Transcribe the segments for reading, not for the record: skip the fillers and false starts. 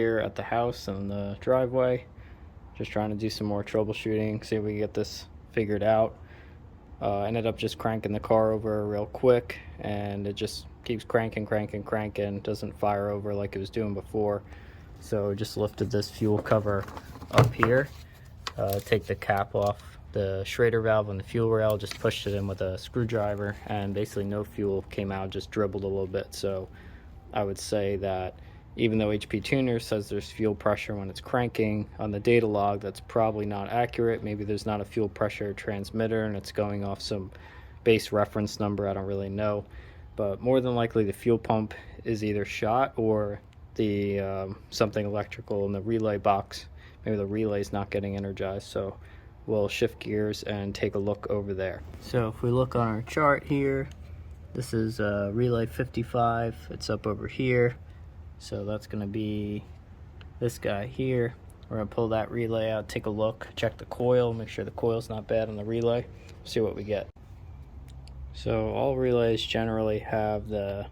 here at the house in the driveway, just trying to do some more troubleshooting, see if we can get this figured out. Ended up just cranking the car over real quick, and it just keeps cranking, doesn't fire over like it was doing before. So just lifted this fuel cover up here, take the cap off the Schrader valve and the fuel rail, just pushed it in with a screwdriver, and basically no fuel came out, just dribbled a little bit. So I would say that even though HP Tuner says there's fuel pressure when it's cranking, on the data log that's probably not accurate. Maybe there's not a fuel pressure transmitter and it's going off some base reference number, I don't really know. But more than likely the fuel pump is either shot or the something electrical in the relay box. Maybe the relay's not getting energized, so we'll shift gears and take a look over there. So if we look on our chart here, this is relay 55, it's up over here. So that's gonna be this guy here. We're gonna pull that relay out, take a look, check the coil, make sure the coil's not bad on the relay, see what we get. So all relays generally have the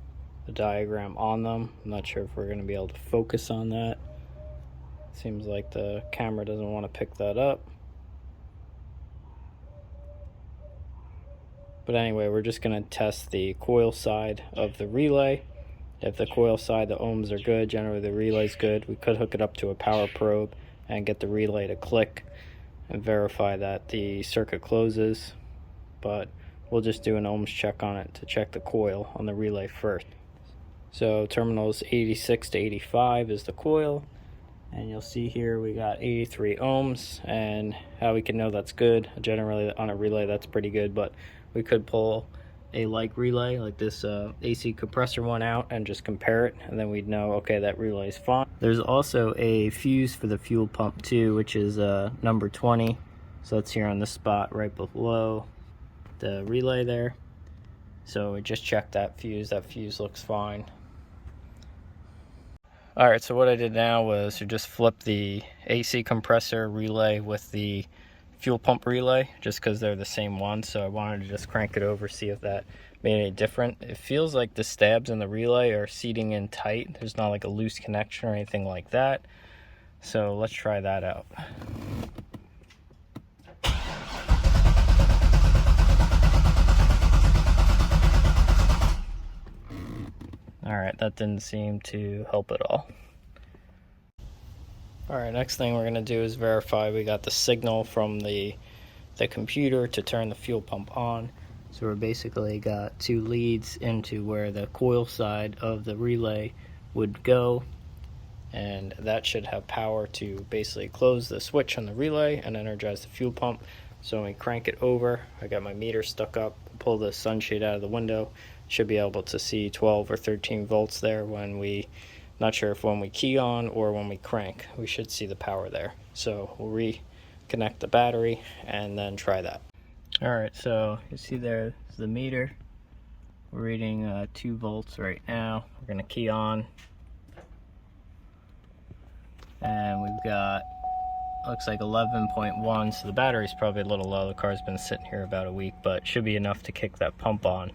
diagram on them. I'm not sure if we're gonna be able to focus on that. Seems like the camera doesn't want to pick that up. But anyway, we're just going to test the coil side of the relay. If the coil side, the ohms are good, generally the relay's good. We could hook it up to a power probe and get the relay to click and verify that the circuit closes. But we'll just do an ohms check on it to check the coil on the relay first. So terminals 86 to 85 is the coil. And you'll see here we got 83 ohms, and how we can know that's good. Generally on a relay that's pretty good, but we could pull a like relay like this AC compressor one out and just compare it, and then we'd know, okay, that relay is fine. There's also a fuse for the fuel pump too, which is number 20. So that's here on this spot right below the relay there. So we just checked that fuse looks fine. Alright, so what I did now was to just flip the AC compressor relay with the fuel pump relay, just because they're the same one. So I wanted to just crank it over, see if that made any different. It feels like the stabs in the relay are seating in tight. There's not like a loose connection or anything like that. So let's try that out. Alright, that didn't seem to help at all. Alright, next thing we're going to do is verify we got the signal from the computer to turn the fuel pump on. So we're basically got two leads into where the coil side of the relay would go, and that should have power to basically close the switch on the relay and energize the fuel pump. So when we crank it over, I got my meter stuck up, pull the sunshade out of the window, should be able to see 12 or 13 volts there when we, not sure if when we key on or when we crank, we should see the power there. So we'll reconnect the battery and then try that. Alright, so you see there's the meter. We're reading 2 volts right now. We're going to key on. And we've got, looks like 11.1, so the battery's probably a little low. The car's been sitting here about a week, but should be enough to kick that pump on.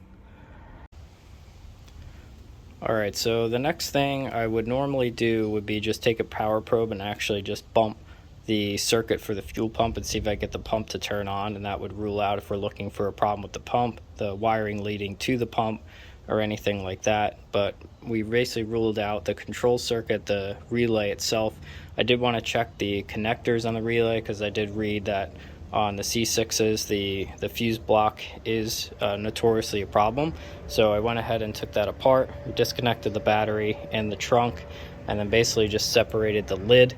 Alright, so the next thing I would normally do would be just take a power probe and actually just bump the circuit for the fuel pump and see if I get the pump to turn on, and that would rule out if we're looking for a problem with the pump, the wiring leading to the pump, or anything like that. But we basically ruled out the control circuit, the relay itself. I did want to check the connectors on the relay because I did read that on the C6s the fuse block is notoriously a problem. So I went ahead and took that apart, disconnected the battery and the trunk, and then basically just separated the lid,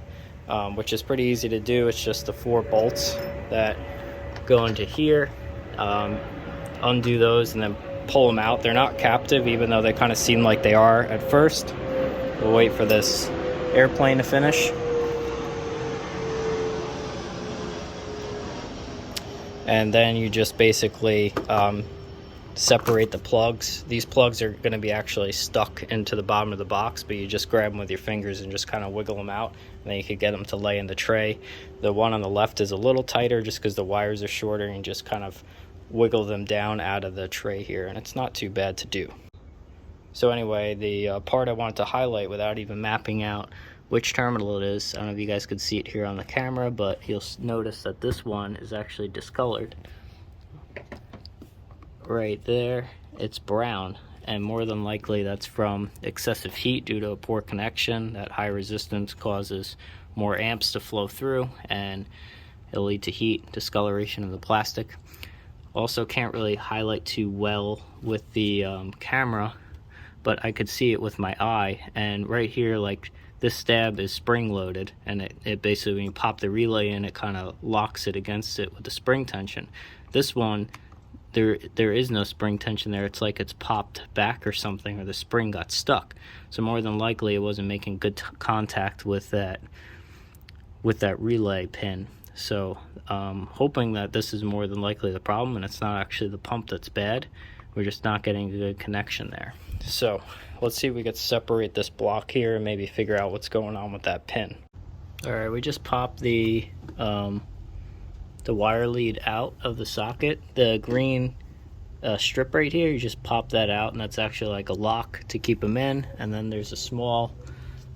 which is pretty easy to do. It's just the 4 bolts that go into here. Undo those and then pull them out. They're not captive, even though they kind of seem like they are at first. We'll wait for this airplane to finish. And then you just basically separate the plugs. These plugs are going to be actually stuck into the bottom of the box, but you just grab them with your fingers and just kind of wiggle them out, and then you could get them to lay in the tray. The one on the left is a little tighter just because the wires are shorter, and you just kind of wiggle them down out of the tray here, and it's not too bad to do. So anyway, the part I wanted to highlight without even mapping out which terminal it is. I don't know if you guys could see it here on the camera, but you'll notice that this one is actually discolored. Right there, it's brown, and more than likely that's from excessive heat due to a poor connection. That high resistance causes more amps to flow through, and it'll lead to heat, discoloration of the plastic. Also can't really highlight too well with the camera, but I could see it with my eye. And right here, like, this stab is spring loaded, and it basically, when you pop the relay in, it kind of locks it against it with the spring tension. This one, there is no spring tension there. It's like it's popped back or something, or the spring got stuck. So more than likely it wasn't making good contact with that relay pin. So hoping that this is more than likely the problem, and it's not actually the pump that's bad. We're just not getting a good connection there. So let's see if we could separate this block here and maybe figure out what's going on with that pin. All right, we just popped the wire lead out of the socket. The green strip right here, you just pop that out, and that's actually like a lock to keep them in. And then there's a small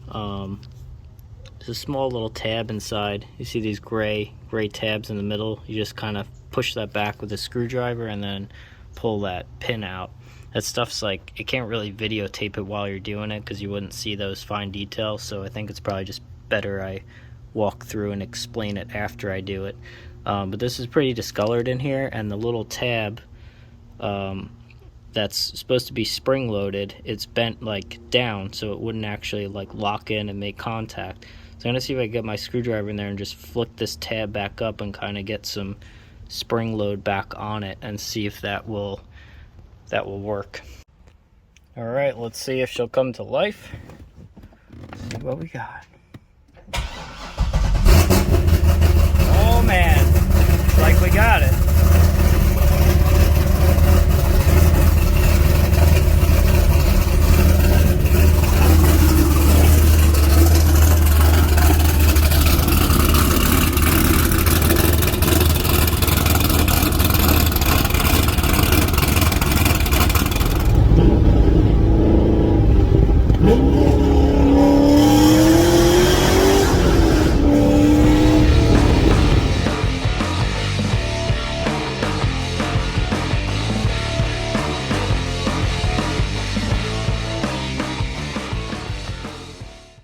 little tab inside. You see these gray tabs in the middle. You just kind of push that back with a screwdriver and then pull that pin out. That stuff's like, it can't really videotape it while you're doing it because you wouldn't see those fine details, so I think it's probably just better I walk through and explain it after I do it. But this is pretty discolored in here, and the little tab that's supposed to be spring loaded, it's bent like down, so it wouldn't actually like lock in and make contact. So I'm gonna see if I can get my screwdriver in there and just flick this tab back up and kind of get some spring load back on it and see if that will work. All right, let's see if she'll come to life. Let's see what we got.